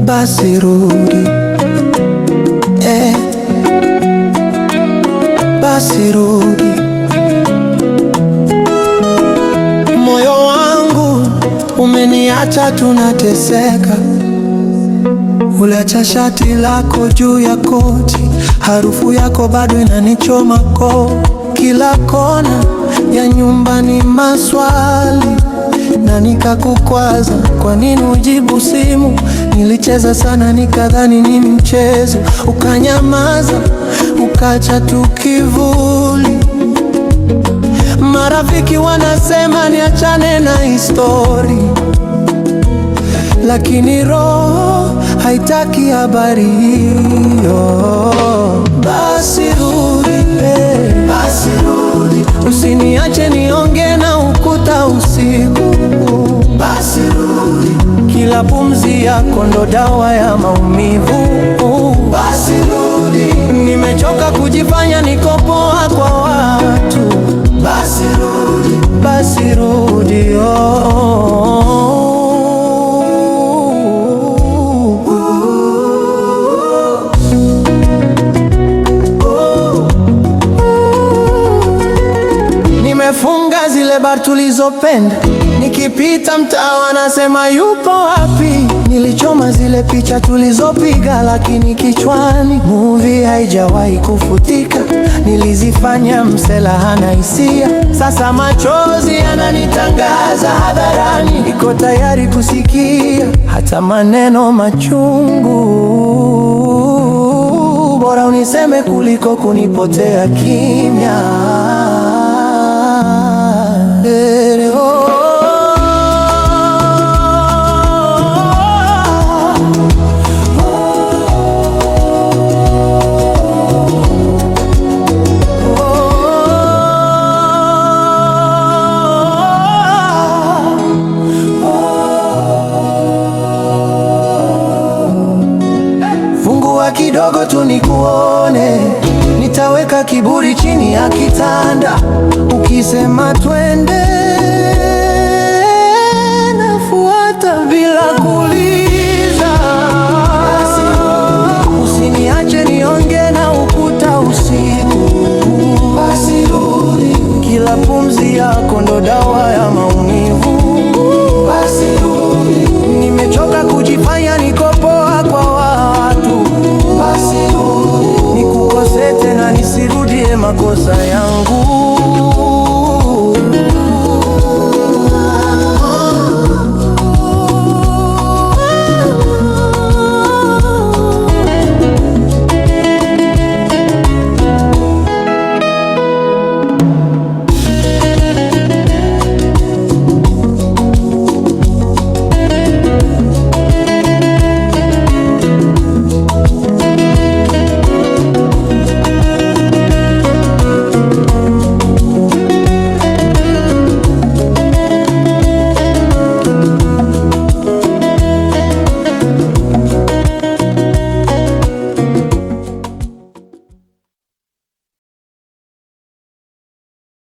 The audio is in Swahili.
Basi rudi, basi rudi. Moyo wangu umeniacha tunateseka. Uliacha shati lako juu ya koti, harufu yako bado inanichoma koo. Kila kona ya nyumba ni maswali, na nikakukwaza, kwa nini ujibu simu? Nilicheza sana nikadhani ni mchezo, ukanyamaza, ukacha tu kivuli. Marafiki wanasema niachane na histori, lakini roho haitaki habari hiyo. Basi rudi, basi rudi, usiniache nionge na ukuta usiku. Basi rudi, kila pumzi yako ndo dawa ya maumivu. Basi rudi, nimechoka kujifanya niko poa kwa watu. Basi rudi, basi rudi, Nimefunga zile bar tulizopenda, nikipita mtaa wanasema yupo wapi? Nilichoma zile picha tulizopiga, lakini kichwani movie haijawahi kufutika. Nilizifanya msela hana hisia, sasa machozi yananitangaza hadharani. Niko tayari kusikia hata maneno machungu, bora uniseme kuliko kunipotea kimya. Fungua kidogo tu nikuone, nitaweka kiburi chini ya kitanda. Ukisema twende, nafuata bila kulia.